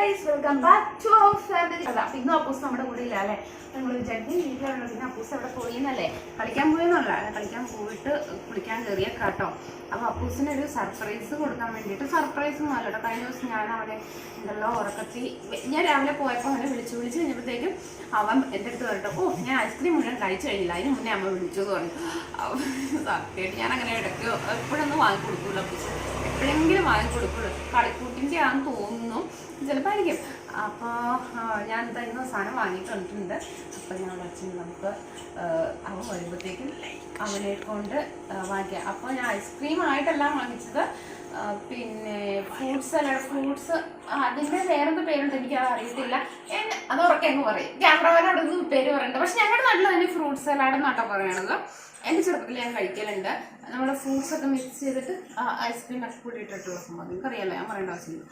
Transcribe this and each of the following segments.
Guys, welcome back to our family. അല്ല, ഇന്നും അപ്പൂസ് നമ്മുടെ കൂടെ ഇല്ല അല്ലേ? നമ്മൾ വിചാരിക്കും വീട്ടിലാണ്. പിന്നെ അപ്പൂസ് അവിടെ പോയിന്നല്ലേ, കളിക്കാൻ പോയെന്നല്ല, കളിക്കാൻ പോയിട്ട് കുളിക്കാൻ കയറിയ കേട്ടോ. അപ്പോൾ അപ്പൂസിനൊരു സർപ്രൈസ് കൊടുക്കാൻ വേണ്ടിയിട്ട്, സർപ്രൈസ് ഒന്നും അല്ല കേട്ടോ. കഴിഞ്ഞ ദിവസം ഞാൻ അവിടെ ഉണ്ടല്ലോ ഉറക്കത്തി, ഞാൻ രാവിലെ പോയപ്പോൾ അവനെ വിളിച്ച് കഴിഞ്ഞപ്പോഴത്തേക്കും അവൻ എൻ്റെ അടുത്ത് പറഞ്ഞിട്ട്, ഓ ഞാൻ ഐസ്ക്രീം മുഴുവൻ കഴിച്ചു കഴിഞ്ഞില്ല, അതിന് മുന്നേ അമ്മ വിളിച്ചു എന്ന് പറഞ്ഞു. സത്യമായിട്ട് ഞാൻ അങ്ങനെ ഇടയ്ക്ക് എപ്പോഴൊന്നും വാങ്ങിക്കൊടുക്കൂല അപ്പൂസ്, എപ്പോഴെങ്കിലും വാങ്ങിക്കൊടുക്കുള്ളൂ. കളിക്കൂട്ടിൻ്റെ ആണെന്ന് തോന്നുന്നു, ചിലപ്പോൾ ആയിരിക്കും. അപ്പോൾ ഞാൻ തരുന്ന സാധനം വാങ്ങിയിട്ടുണ്ട്. അപ്പോൾ ഞാൻ വച്ചു നമുക്ക് അവൻ വരുമ്പോഴത്തേക്കും അവനെ കൊണ്ട് വാങ്ങിക്കാം. അപ്പോൾ ഞാൻ ഐസ്ക്രീം ആയിട്ടെല്ലാം വാങ്ങിച്ചത്. പിന്നെ ഫ്രൂട്ട്സ് സലാഡ്, ഫ്രൂട്ട്സ് അതിൻ്റെ വേറെന്ത് പേരുണ്ട് എനിക്ക് അറിയത്തില്ല. അത് ഉറക്കെ അങ്ങ് പറയും, ക്യാമറമാനോട് ഒന്നും പേര് പറയണ്ട. പക്ഷെ ഞങ്ങളുടെ നാട്ടിൽ അതിന് ഫ്രൂട്ട്സ് സലാഡ് എന്നാട്ടോ പറയണത്. എൻ്റെ ചെറുപ്പത്തിൽ ഞാൻ കഴിക്കലുണ്ട്. നമ്മുടെ ഫ്രൂട്ട്സൊക്കെ മിക്സ് ചെയ്തിട്ട് ഐസ്ക്രീം ഒക്കെ കൂടി ഇട്ടിട്ടുള്ള സംഭവം നിങ്ങൾക്കറിയാമല്ലോ, ഞാൻ പറയേണ്ട ആവശ്യമില്ല.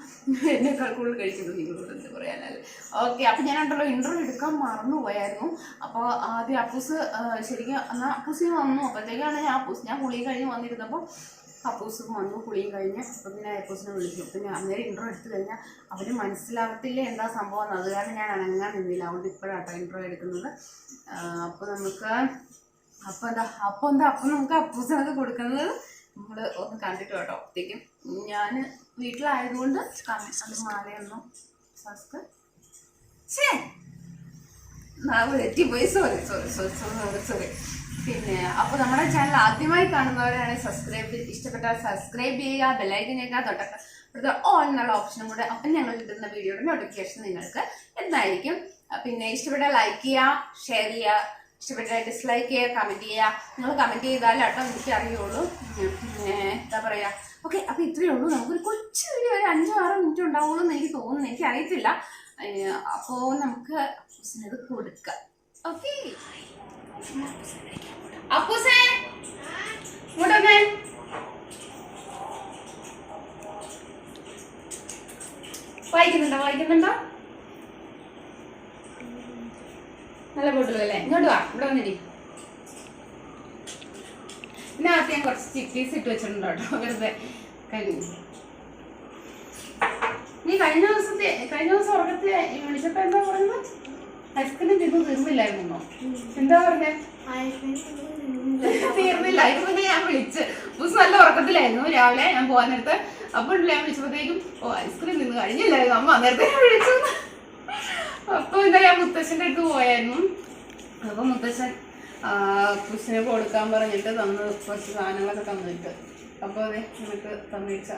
എന്നേക്കാൾ കൂടുതൽ കഴിക്കുന്നത് നിങ്ങളോട് എന്ത് പറയാനല്ലേ. ഓക്കെ, അപ്പം ഞാനുണ്ടല്ലോ ഇൻ്റർവ്യൂ എടുക്കാൻ മറന്നുപോയായിരുന്നു. അപ്പോൾ ആദ്യം അപ്പൂസ് ശരിക്കും എന്നാൽ അപ്പൂസിന് വന്നു. അപ്പോഴത്തേക്കാണ് ഞാൻ കുളിയും കഴിഞ്ഞ് വന്നിരുന്നപ്പോൾ അപ്പൂസ് വന്നു, കുളിയും കഴിഞ്ഞ്. അപ്പം പിന്നെ അപ്പൂസിനെ വിളിച്ചു. അപ്പം ഞാൻ അന്നേരം ഇൻ്റർവ്യൂ എടുത്തു കഴിഞ്ഞാൽ അവന് മനസ്സിലാവത്തില്ല എന്താ സംഭവം എന്ന്. അത് കാരണം ഞാൻ അനങ്ങാൻ നിന്നില്ല. അതുകൊണ്ട് ഇപ്പോഴാട്ടോ ഇൻ്റർവ്യൂ എടുക്കുന്നത്. അപ്പോൾ നമുക്ക് അപ്പം നമുക്ക് അപ്പൂസിനൊക്കെ കൊടുക്കുന്നത് നമ്മൾ ഒന്ന് കണ്ടിട്ട് കേട്ടോ. അപ്പോഴത്തേക്കും ഞാൻ വീട്ടിലായതുകൊണ്ട് അത് മാലയൊന്നും തെറ്റിപ്പോയി, സോറി. പിന്നെ അപ്പോൾ നമ്മുടെ ചാനൽ ആദ്യമായി കാണുന്നവരാണ് ഇഷ്ടപ്പെട്ടാൽ സബ്സ്ക്രൈബ് ചെയ്യുക, ബെല്ലൈക്കൻ ചെയ്യുക, തൊട്ടടുത്ത ഓൾ എന്നുള്ള ഓപ്ഷനും കൂടെ. അപ്പം ഞങ്ങൾ ഇടുന്ന വീഡിയോയുടെ നോട്ടിഫിക്കേഷൻ നിങ്ങൾക്ക് എന്തായിരിക്കും. പിന്നെ ഇഷ്ടപ്പെട്ടാൽ ലൈക്ക് ചെയ്യുക, ഷെയർ ചെയ്യുക, ഇഷ്ടപ്പെട്ടാൽ ഡിസ്ലൈക്ക് ചെയ്യുക, കമൻറ്റ് ചെയ്യുക. നിങ്ങൾ കമൻറ്റ് ചെയ്താലാട്ടോ എനിക്ക് അറിയുള്ളൂ. പിന്നെ എന്താ പറയുക. ഓക്കെ, അപ്പോൾ ഇത്രയേ ഉള്ളൂ. നമുക്കൊരു കൊച്ചു വീഡിയോ, ഒരു 5-6 മിനിറ്റ് ഉണ്ടാവുള്ളൂ എന്ന് എനിക്ക് തോന്നുന്നു, എനിക്കറിയത്തില്ല. അപ്പോൾ നമുക്ക് അപ്പൂസിനത് കൊടുക്കാം. ഓക്കെ, അപ്പൂസേ ഇങ്ങോട്ടൊന്നേ. വായിക്കുന്നുണ്ടോ? നല്ല ബോട്ടിലല്ലേ? ഇങ്ങോട്ട് വാ, ഇവിടെ വന്നിരി. ഇതിനകത്ത് ഞാൻ കുറച്ച് ചിക്കീസ് ഇട്ട് വെച്ചിട്ടുണ്ട് കേട്ടോ, വെറുതെ. നീ കഴിഞ്ഞ ദിവസം ഉറക്കത്തെ വിളിച്ചപ്പോ എന്താ പറയുന്നത്? ഐസ്ക്രീം തീർന്നില്ലായിരുന്നോ? എന്താ പറഞ്ഞേ? തീർന്നില്ല. ഇത് പിന്നെ ഞാൻ വിളിച്ച് ബുസ് നല്ല ഉറക്കത്തിലായിരുന്നു രാവിലെ ഞാൻ പോകാൻ നേരത്ത്. അപ്പോൾ ഞാൻ വിളിച്ചപ്പോഴത്തേക്കും ഓ ഐസ്ക്രീം തിന്ന് കഴിഞ്ഞില്ലായിരുന്നു അമ്മ, നേരത്തെ ഞാൻ വിളിച്ചു. അപ്പോൾ എന്താ ഞാൻ മുത്തശ്ശൻ്റെ അടുത്ത് പോയായിരുന്നു. അപ്പോൾ മുത്തശ്ശൻ പുസ്സിനെ കൊടുക്കാൻ പറഞ്ഞിട്ട് തന്ന് കുറച്ച് സാധനങ്ങളൊക്കെ തന്നിട്ട്. അപ്പോൾ അതെ നമുക്ക് തന്നിച്ച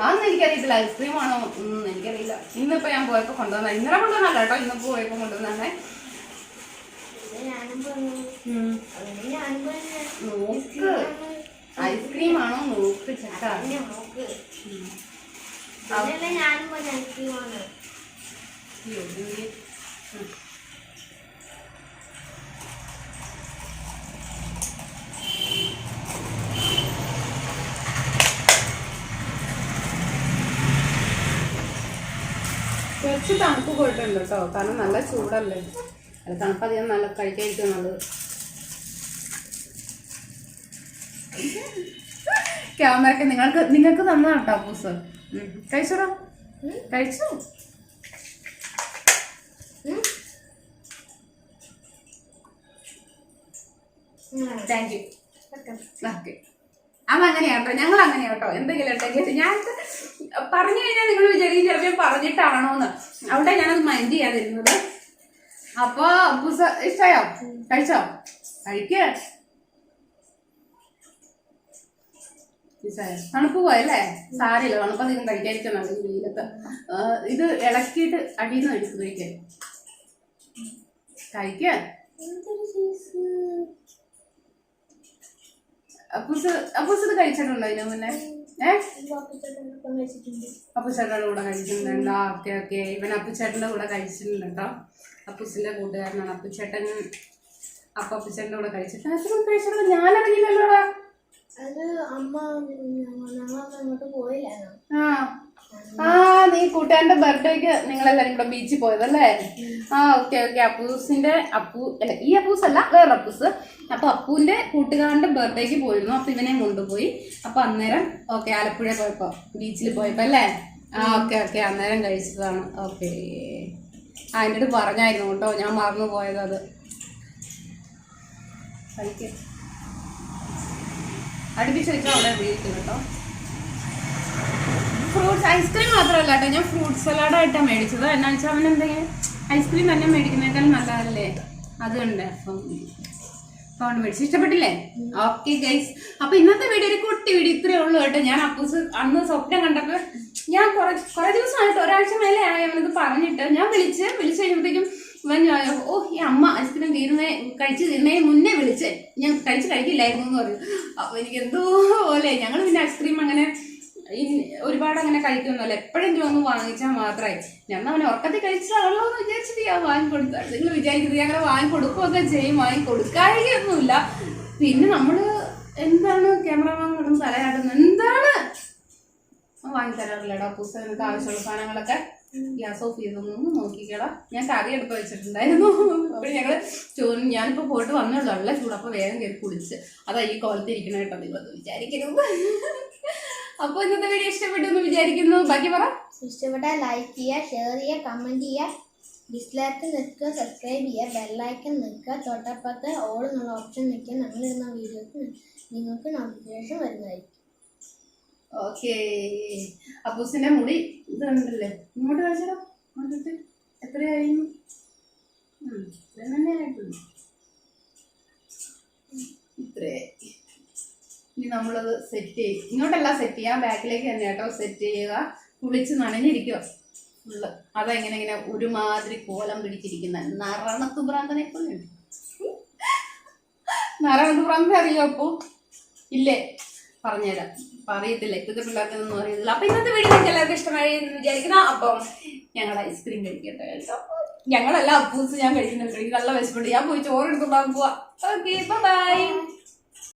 ആന്ന് എനിക്കറിയത്തില്ല, ഐസ്ക്രീം ആണോ എനിക്കറിയില്ല. ഇന്നിപ്പോൾ ഞാൻ പോയപ്പോൾ കൊണ്ടുവന്ന, ഇന്നലെ കൊണ്ടുവന്നല്ല കേട്ടോ, ഇന്നിപ്പോൾ പോയപ്പോൾ കൊണ്ടുവന്നേ. നോക്ക് ഐസ്ക്രീം ആണോ നോക്ക് ചേട്ടാ. കുറച്ച് തണുപ്പ് പോയിട്ടുണ്ട് കേട്ടോ, കാരണം നല്ല ചൂടല്ലേ. അത് തണുപ്പധികം നല്ല കഴിക്കാതിരിക്കും നല്ലത്. ക്യാമറയ്ക്ക് നിങ്ങൾക്ക് തന്നതാണ് കേട്ടോ അപ്പൂസ്. കഴിച്ചോടാ, കഴിച്ചു. Thank you. ഓക്കെ, അമ്മ അങ്ങനെയാട്ടോ, ഞങ്ങൾ അങ്ങനെയാട്ടോ. എന്തെങ്കിലും ഉണ്ടെങ്കിൽ ഞാൻ പറഞ്ഞു കഴിഞ്ഞാൽ നിങ്ങൾ വിചാരിക്കും ചിലപ്പോൾ പറഞ്ഞിട്ടാണോന്ന്. അവിടെ ഞാനത് മൈൻഡ് ചെയ്യാതിരുന്നത്. അപ്പോൾ അപ്പൂസ് ഇഷ്ടമായോ? കഴിച്ചോ? കഴിക്ക്. തണുപ്പ് പോയല്ലേ? സാരില്ല, തണുപ്പധികം കഴിക്കാതിരിക്കണം. വെയിലത്ത് ഇത് ഇളക്കിയിട്ട് അടിയിൽ നിന്ന് എടുത്ത് കഴിക്കാൻ. കഴിക്കാൻ അപ്പൂസ് ഇത് കഴിച്ചിട്ടുണ്ടോ ഇതിന് മുന്നേ? അപ്പുച്ചേട്ടൻ്റെ കൂടെ കഴിച്ചിട്ടുണ്ടോ? ഓക്കെ. ഇവൻ അപ്പുച്ചേട്ടൻ്റെ കൂടെ കഴിച്ചിട്ടുണ്ട് കേട്ടോ. അപ്പൂസിന്റെ കൂട്ടുകാരനാണ് അപ്പുച്ചേട്ടൻ. അപ്പുച്ചേട്ടൻ്റെ കൂടെ കഴിച്ചിട്ടുണ്ട്. ഞാനറിയില്ലല്ലോടാ. അത് അമ്മ അങ്ങോട്ട് പോയില്ലായിരുന്നു. നീ കൂട്ടുകാരന്റെ ബർത്ത്ഡേക്ക് നിങ്ങളെല്ലാരും കൂടെ ബീച്ചിൽ പോയതല്ലേ? ആ ഓക്കെ. അപ്പൂസിന്റെ അല്ല ഈ അപ്പൂസ് അല്ല, വേറെ അപ്പൂസ്. അപ്പൊ അപ്പൂന്റെ കൂട്ടുകാരന്റെ ബർത്ത്ഡേക്ക് പോയിരുന്നു. അപ്പൊ ഇവനെ കൊണ്ടുപോയി. അപ്പൊ അന്നേരം ഓക്കെ ആലപ്പുഴ പോയപ്പോ ബീച്ചിൽ പോയപ്പോ അല്ലേ? ആ ഓക്കെ അന്നേരം കഴിച്ചതാണ്. ഓക്കെ എൻ്റെ അടുത്ത് പറഞ്ഞായിരുന്നു കേട്ടോ, ഞാൻ മറന്നു പോയത്. അത് കഴിക്കും അടുപ്പിച്ച് വെച്ചാൽ അവിടെ ഉപയോഗിക്കും കേട്ടോ. ഫ്രൂട്ട്സ് ഐസ്ക്രീം മാത്രമല്ല കേട്ടോ, ഞാൻ ഫ്രൂട്ട് സലാഡായിട്ടാണ് മേടിച്ചത്. എന്നാ വെച്ചാൽ അവൻ എന്തെങ്കിലും ഐസ്ക്രീം തന്നെ മേടിക്കുന്നേക്കാൾ നല്ലതല്ലേ, അതുകൊണ്ട് അപ്പം അതുകൊണ്ട് മേടിച്ചു. ഇഷ്ടപ്പെട്ടില്ലേ? ഓക്കെ ഗൈസ്, അപ്പൊ ഇന്നത്തെ വീഡിയോ ഒരു കുട്ടി വീഡിയോ ഇത്രയേ ഉള്ളൂ കേട്ടോ. ഞാൻ അപ്പൂസ് അന്ന് സ്വപ്നം കണ്ടപ്പോൾ ഞാൻ കുറെ ദിവസമായിട്ട്, ഒരാഴ്ച മേലെ ആയി അവനത് പറഞ്ഞിട്ട്. ഞാൻ വിളിച്ച് കഴിയുമ്പോഴത്തേക്കും ഇവൻ ഓ ഈ അമ്മ ഐസ്ക്രീം കഴിച്ച് തീരുന്നേ മുന്നേ വിളിച്ചേ, ഞാൻ കഴിക്കില്ലായിരുന്നു എന്ന് പറഞ്ഞു. അപ്പൊ എനിക്ക് എന്തോ പോലെ. ഞങ്ങൾ പിന്നെ ഐസ്ക്രീം അങ്ങനെ ഒരുപാട് അങ്ങനെ കഴിക്കുമല്ലോ, എപ്പോഴെങ്കിലും ഒന്ന് വാങ്ങിച്ചാൽ മാത്രമേ. ഞാൻ അവനെ ഉറക്കത്തിൽ കഴിച്ചാണല്ലോ എന്ന് വിചാരിച്ചിട്ട് ഞാൻ വാങ്ങിക്കൊടുത്താണ്. നിങ്ങൾ വിചാരിക്കുന്നത് ഞങ്ങൾ വാങ്ങിക്കൊടുക്കുകയൊക്കെ ചെയ്യും, വാങ്ങിക്കൊടുക്കാഴികയൊന്നുമില്ല. പിന്നെ നമ്മള് എന്താണ് ക്യാമറമാൻ തലയാടുന്നത്, എന്താണ് വാങ്ങിത്തരാറില്ലടാ പുസ്തകങ്ങൾക്ക് ആവശ്യമുള്ള സാധനങ്ങളൊക്കെ. ഗ്യാസ് ഓഫ് ചെയ്തൊന്നും നോക്കിക്കടാ. ഞാൻ കറി എടുത്ത് വെച്ചിട്ടുണ്ടായിരുന്നു. അപ്പോൾ ഞാനിപ്പോൾ പോയിട്ട് വന്നുള്ളൂ, നല്ല ചൂട്. അപ്പോൾ വേഗം കയറി കുളിച്ച് അതാ ഈ കോലത്തിരിക്കണം കേട്ടോ, നിങ്ങളൊന്ന് വിചാരിക്കരുത്. അപ്പോൾ ഇന്നത്തെ വീഡിയോ ഇഷ്ടപ്പെട്ടു എന്ന് വിചാരിക്കുന്നു. ബാക്കി പറ. ഇഷ്ടപ്പെട്ടാൽ ലൈക്ക് ചെയ്യുക, ഷെയർ ചെയ്യുക, കമൻറ്റ് ചെയ്യുക, ഡിസ്ലൈക്ക് നിൽക്കുക, സബ്സ്ക്രൈബ് ചെയ്യുക, ബെല്ലൈക്കൺ നിൽക്കുക, തൊട്ടപ്പുറത്ത് ഓൾ എന്നുള്ള ഓപ്ഷൻ നിൽക്കുക. ഞങ്ങളിടുന്ന വീഡിയോസ് നിങ്ങൾക്ക് നോട്ടിഫിക്കേഷൻ വരുന്നതായിരിക്കും. ഓക്കെ, അപ്പൂസിന്റെ മുടി ഇതുണ്ടല്ലേ, ഇങ്ങോട്ട് കളിച്ചോ. എത്രയായിരുന്നു? ഇത്രേ. ഇനി നമ്മളത് സെറ്റ് ചെയ്യും. ഇങ്ങോട്ടല്ല സെറ്റ് ചെയ്യാം, ബാക്കിലേക്ക് തന്നെ കേട്ടോ സെറ്റ് ചെയ്യുക. കുളിച്ച് നനഞ്ഞിരിക്കുക ഫുള്ള്. അതെങ്ങനെ ഒരുമാതിരി കോലം പിടിച്ചിരിക്കുന്ന നറണത്ത് ഭ്രാന്തനെ പോലെ. നറണത്ത് ഭ്രാന്തനെ അറിയോ? അപ്പോ ഇല്ലേ? പറഞ്ഞുതരാം. പറയത്തില്ല, ഇപ്പോഴത്തെ പിള്ളേർക്കൊന്നും അറിയത്തില്ല. അപ്പൊ ഇന്നത്തെ വീഡിയോ നിങ്ങൾക്ക് എല്ലാവർക്കും ഇഷ്ടമായി എന്ന് വിചാരിക്കുന്ന. അപ്പം ഞങ്ങൾ ഐസ്ക്രീം കഴിക്കട്ടെ കേട്ടോ. ഞങ്ങളല്ല അപ്പൂസ് ഞാൻ കഴിക്കുന്നുണ്ട്. എനിക്ക് നല്ല വിശപ്പുണ്ട്. ഞാൻ പോയി ചോറ് എടുത്തുണ്ടാകുക. Okay bye.